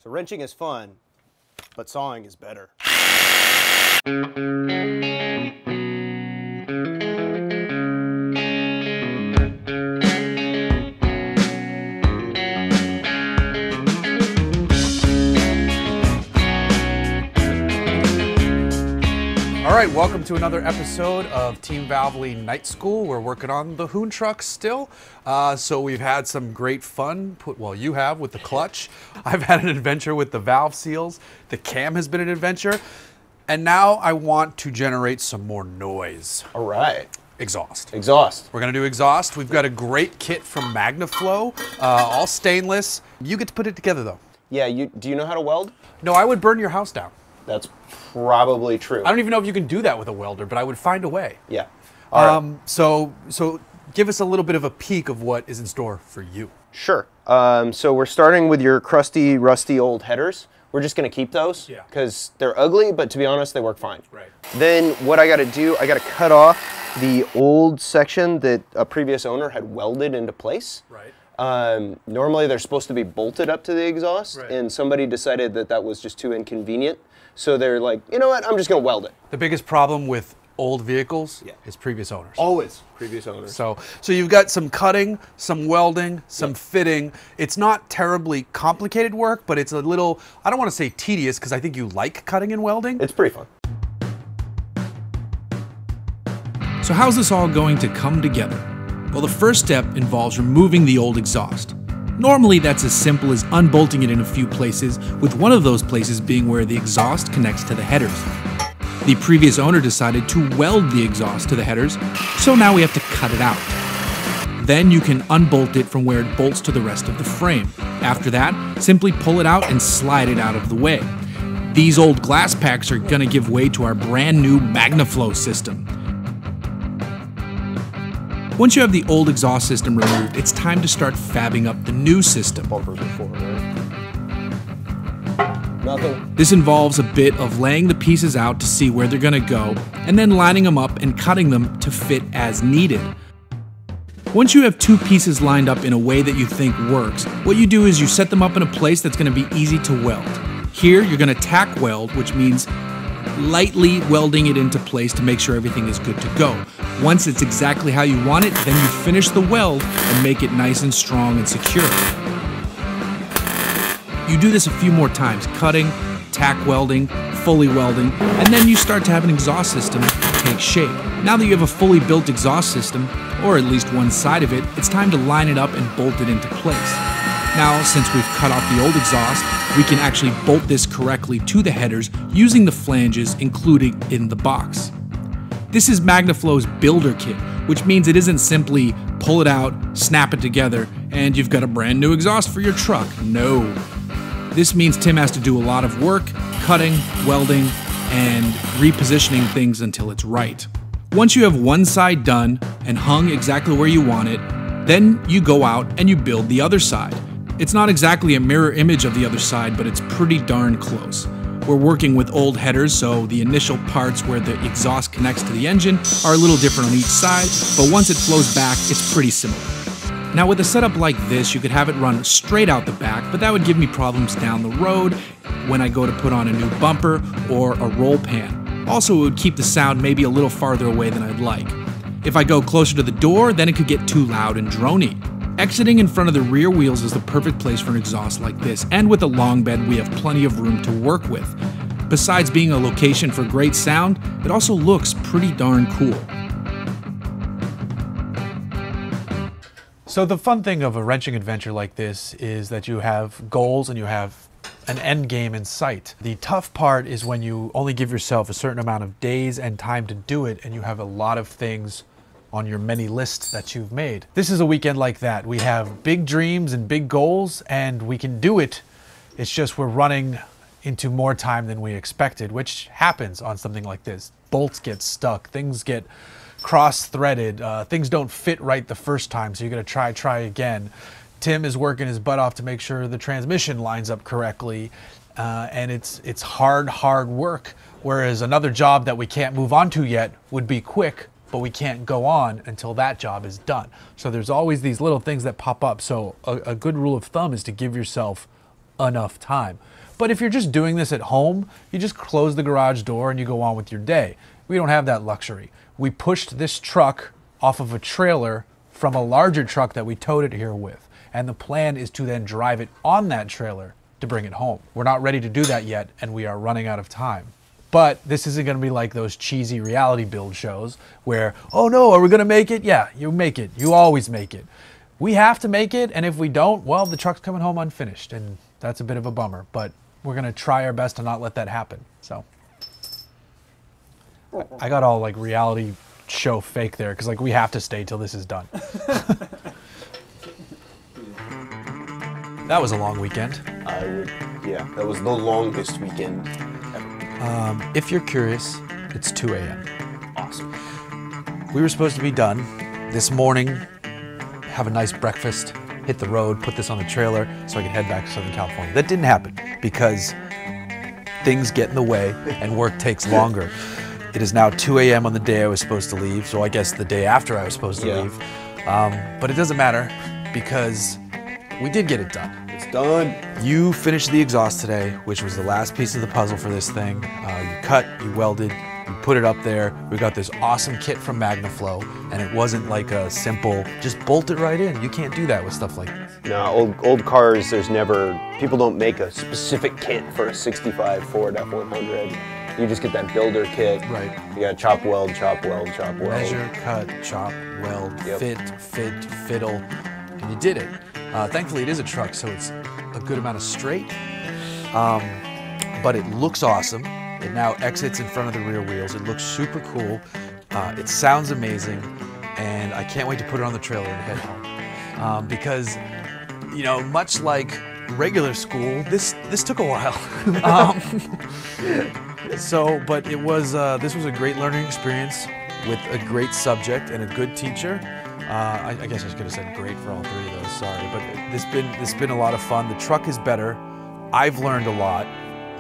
So wrenching is fun, but sawing is better. All right, welcome to another episode of Team Valvoline Night School. We're working on the Hoon truck still. So we've had some great fun, well, you have with the clutch. I've had an adventure with the valve seals. The cam has been an adventure. And now I want to generate some more noise. All right. Exhaust. Exhaust. We're gonna do exhaust. We've got a great kit from Magnaflow, all stainless. You get to put it together though. Yeah, do you know how to weld? No, I would burn your house down. That's probably true. I don't even know if you can do that with a welder, but I would find a way. Yeah. All right. So give us a little bit of a peek of what is in store for you. Sure. So we're starting with your crusty, rusty old headers. We're just going to keep those because they're ugly, but to be honest, they work fine. Right. Then what I got to do, I got to cut off the old section that a previous owner had welded into place. Right. Normally they're supposed to be bolted up to the exhaust, and somebody decided that that was just too inconvenient. So they're like, you know what, I'm just going to weld it. The biggest problem with old vehicles is previous owners. Always previous owners. So you've got some cutting, some welding, some fitting. It's not terribly complicated work, but it's a little, I don't want to say tedious because I think you like cutting and welding. It's pretty fun. So how's this all going to come together? Well, the first step involves removing the old exhaust. Normally that's as simple as unbolting it in a few places, with one of those places being where the exhaust connects to the headers. The previous owner decided to weld the exhaust to the headers, so now we have to cut it out. Then you can unbolt it from where it bolts to the rest of the frame. After that, simply pull it out and slide it out of the way. These old glass packs are going to give way to our brand new Magnaflow system. Once you have the old exhaust system removed, it's time to start fabbing up the new system. Bumpers are forward, right? Nothing. This involves a bit of laying the pieces out to see where they're gonna go, and then lining them up and cutting them to fit as needed. Once you have two pieces lined up in a way that you think works, what you do is you set them up in a place that's gonna be easy to weld. Here, you're gonna tack weld, which means lightly welding it into place to make sure everything is good to go. Once it's exactly how you want it, then you finish the weld and make it nice and strong and secure. You do this a few more times, cutting, tack welding, fully welding, and then you start to have an exhaust system take shape. Now that you have a fully built exhaust system, or at least one side of it, it's time to line it up and bolt it into place. Now, since we've cut off the old exhaust, we can actually bolt this correctly to the headers using the flanges included in the box. This is Magnaflow's builder kit, which means it isn't simply pull it out, snap it together, and you've got a brand new exhaust for your truck. No. This means Tim has to do a lot of work, cutting, welding, and repositioning things until it's right. Once you have one side done and hung exactly where you want it, then you go out and you build the other side. It's not exactly a mirror image of the other side, but it's pretty darn close. We're working with old headers, so the initial parts where the exhaust connects to the engine are a little different on each side, but once it flows back, it's pretty similar. Now with a setup like this, you could have it run straight out the back, but that would give me problems down the road when I go to put on a new bumper or a roll pan. Also, it would keep the sound maybe a little farther away than I'd like. If I go closer to the door, then it could get too loud and drony. Exiting in front of the rear wheels is the perfect place for an exhaust like this, and with a long bed, we have plenty of room to work with. Besides being a location for great sound, it also looks pretty darn cool. So the fun thing of a wrenching adventure like this is that you have goals and you have an end game in sight. The tough part is when you only give yourself a certain amount of days and time to do it, and you have a lot of things on your many lists that you've made. This is a weekend like that. We have big dreams and big goals, and we can do it. It's just we're running into more time than we expected, which happens on something like this. Bolts get stuck, things get cross-threaded, things don't fit right the first time, so you're gonna try again. Tim is working his butt off to make sure the transmission lines up correctly, and it's hard work, whereas another job that we can't move on to yet would be quick, but we can't go on until that job is done. So there's always these little things that pop up. So a good rule of thumb is to give yourself enough time. But if you're just doing this at home, you just close the garage door and you go on with your day. We don't have that luxury. We pushed this truck off of a trailer from a larger truck that we towed it here with. And the plan is to then drive it on that trailer to bring it home. We're not ready to do that yet, and we are running out of time. But this isn't gonna be like those cheesy reality build shows where, oh no, are we gonna make it? Yeah, you make it. You always make it. We have to make it, and if we don't, well, the truck's coming home unfinished, and that's a bit of a bummer, but we're gonna try our best to not let that happen, so. I got all like reality show fake there, because like we have to stay till this is done. That was a long weekend. Yeah, that was the longest weekend ever. If you're curious, it's 2 a.m. Awesome. We were supposed to be done this morning, have a nice breakfast, hit the road, put this on the trailer so I could head back to Southern California. That didn't happen because things get in the way and work takes longer. It is now 2 a.m. on the day I was supposed to leave, so I guess the day after I was supposed to leave. But it doesn't matter because we did get it done. It's done. You finished the exhaust today, which was the last piece of the puzzle for this thing. You cut, you welded, you put it up there. We got this awesome kit from Magnaflow, and it wasn't like a simple, just bolt it right in. You can't do that with stuff like this. No, old cars, there's never, people don't make a specific kit for a 65 Ford F100. You just get that builder kit. Right. You got chop, weld, chop, weld, chop, weld. Measure, cut, chop, weld, fit, fiddle, and you did it. Thankfully, it is a truck, so it's a good amount of straight. But it looks awesome. It now exits in front of the rear wheels. It looks super cool. It sounds amazing, and I can't wait to put it on the trailer and head home. Because, you know, much like regular school, this took a while. But it was this was a great learning experience with a great subject and a good teacher. I guess I could have said great for all three of those, sorry, but this been a lot of fun. The truck is better. I've learned a lot.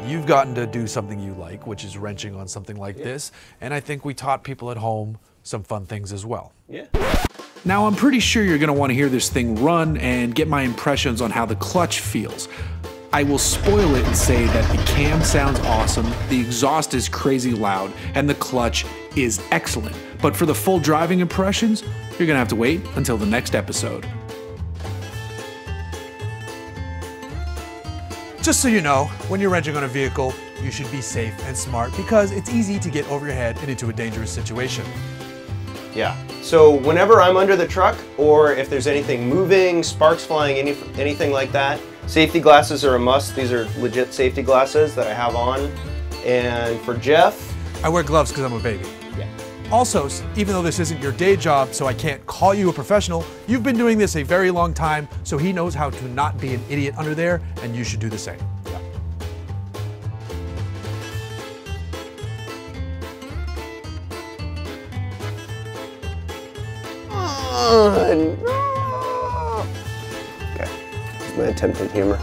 You've gotten to do something you like, which is wrenching on something like this, and I think we taught people at home some fun things as well. Yeah. Now I'm pretty sure you're gonna want to hear this thing run and get my impressions on how the clutch feels. I will spoil it and say that the cam sounds awesome, the exhaust is crazy loud, and the clutch is excellent. But for the full driving impressions, you're gonna have to wait until the next episode. Just so you know, when you're wrenching on a vehicle, you should be safe and smart because it's easy to get over your head and into a dangerous situation. Yeah. So whenever I'm under the truck, or if there's anything moving, sparks flying, anything like that, safety glasses are a must. These are legit safety glasses that I have on. And for Jeff, I wear gloves because I'm a baby. yeah. Also, even though this isn't your day job, so I can't call you a professional, you've been doing this a very long time, so he knows how to not be an idiot under there, and you should do the same. Yeah. Okay, here's my attempt at humor.